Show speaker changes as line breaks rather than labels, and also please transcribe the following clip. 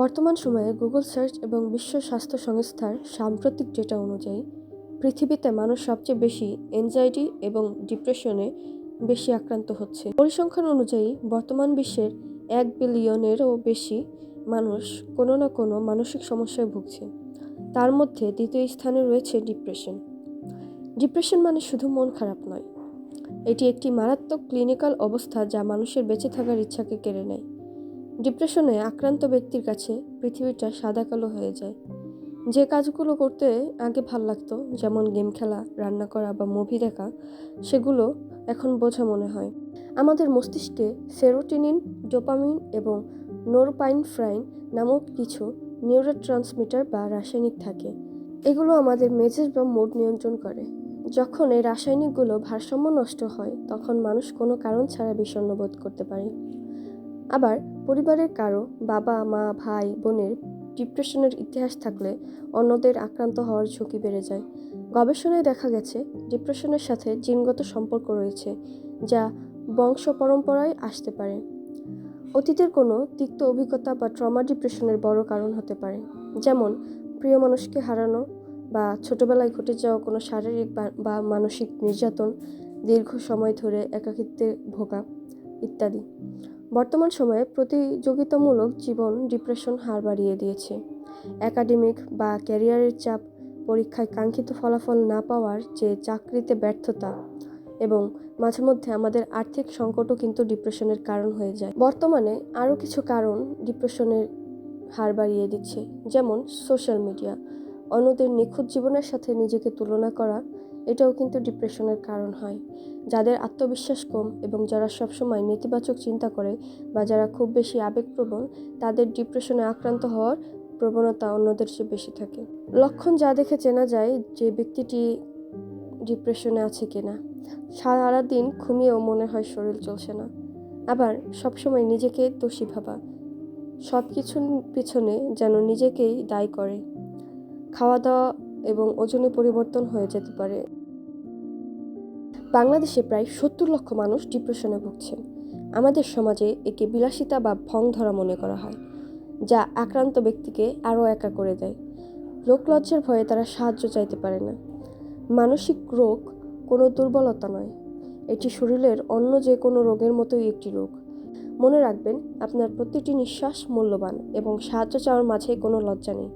বর্তমান সময়ে Google search এবং বিশ্ব স্বাস্থ্য সংস্থার সাম্প্রতিক ডেটা অনুযায়ী পৃথিবীতে মানুষ সবচেয়ে বেশি এনজাইটি এবং ডিপ্রেশনে বেশি আক্রান্ত হচ্ছে। পরিসংখ্যান অনুযায়ী বর্তমান বিশ্বের 1 বিলিয়নেরও বেশি মানুষ কোনো না কোনো মানসিক সমস্যায় ভুগছে। তার মধ্যে দ্বিতীয় স্থানে রয়েছে ডিপ্রেশন। ডিপ্রেশন মানে শুধু মন খারাপ নয়, এটি একটি মারাত্মক ক্লিনিক্যাল অবস্থা যা মানুষের বেঁচে থাকার ইচ্ছাকে কেড়ে নেয়। ডিপ্রেশনে আক্রান্ত ব্যক্তির কাছে পৃথিবীটা সাদা কালো হয়ে যায়। যে কাজগুলো করতে আগে ভাল লাগতো, যেমন গেম খেলা, রান্না করা বা মুভি দেখা, সেগুলো এখন বোঝা মনে হয়। আমাদের মস্তিষ্কে সেরোটোনিন, ডোপামিন এবং নোরপাইনফ্রাইন নামক কিছু নিউরোট্রান্সমিটার বা রাসায়নিক থাকে। এগুলো আমাদের মেজাজ বা মুড নিয়ন্ত্রণ করে। যখন এই রাসায়নিকগুলো ভারসাম্য নষ্ট হয়, তখন মানুষ কোনো কারণ ছাড়া বিষণ্ণ বোধ করতে পারে। আবার পরিবারের কারো, বাবা মা ভাই বোনের ডিপ্রেশনের ইতিহাস থাকলে অন্যদের আক্রান্ত হওয়ার ঝুঁকি বেড়ে যায়। গবেষণায় দেখা গেছে ডিপ্রেশনের সাথে জিনগত সম্পর্ক রয়েছে, যা বংশ পরম্পরায় আসতে পারে। অতীতের কোনো তিক্ত অভিজ্ঞতা বা ট্রমা ডিপ্রেশনের বড় কারণ হতে পারে, যেমন প্রিয় মানুষকে হারানো বা ছোটবেলায় ঘটে যাওয়া কোনো শারীরিক বা মানসিক নির্যাতন, দীর্ঘ সময় ধরে একাকিত্বে ভোগা ইত্যাদি। বর্তমান সময়ে প্রতিযোগিতামূলক জীবন ডিপ্রেশন হার বাড়িয়ে দিয়েছে। একাডেমিক বা ক্যারিয়ারের চাপ, পরীক্ষায় কাঙ্ক্ষিত ফলাফল না পাওয়ার যে চাকরিতে ব্যর্থতা এবং মাঝে মধ্যে আমাদের আর্থিক সংকটও কিন্তু ডিপ্রেশনের কারণ হয়ে যায়। বর্তমানে আরও কিছু কারণ ডিপ্রেশনের হার বাড়িয়ে দিচ্ছে, যেমন সোশ্যাল মিডিয়া, অন্যদের নিখুঁত জীবনের সাথে নিজেকে তুলনা করা, এটাও কিন্তু ডিপ্রেশনের কারণ হয়। যাদের আত্মবিশ্বাস কম এবং যারা সবসময় নেতিবাচক চিন্তা করে বা যারা খুব বেশি আবেগপ্রবণ, তাদের ডিপ্রেশনে আক্রান্ত হওয়ার প্রবণতা অন্যদের চেয়ে বেশি থাকে। লক্ষণ যা দেখে চেনা যায় যে ব্যক্তিটি ডিপ্রেশনে আছে কিনা: সারাদিন ঘুমিয়েও মনে হয় শরীর চলছে না, আবার সবসময় নিজেকে দোষী ভাবা, সব কিছুর পিছনে যেন নিজেকেই দায়ী করে, খাওয়া দাওয়া এবং ওজনে পরিবর্তন হয়ে যেতে পারে। বাংলাদেশে প্রায় 70 লক্ষ মানুষ ডিপ্রেশনে ভুগছেন। আমাদের সমাজে একে বিলাসিতা বা ভং ধরা মনে করা হয়, যা আক্রান্ত ব্যক্তিকে আরও একা করে দেয়। লোকলজ্জার ভয়ে তারা সাহায্য চাইতে পারে না। মানসিক রোগ কোনো দুর্বলতা নয়, এটি শরীরের অন্য যে কোনো রোগের মতোই একটি রোগ। মনে রাখবেন, আপনার প্রতিটি নিঃশ্বাস মূল্যবান এবং সাহায্য চাওয়ার মাঝে কোনো লজ্জা নেই।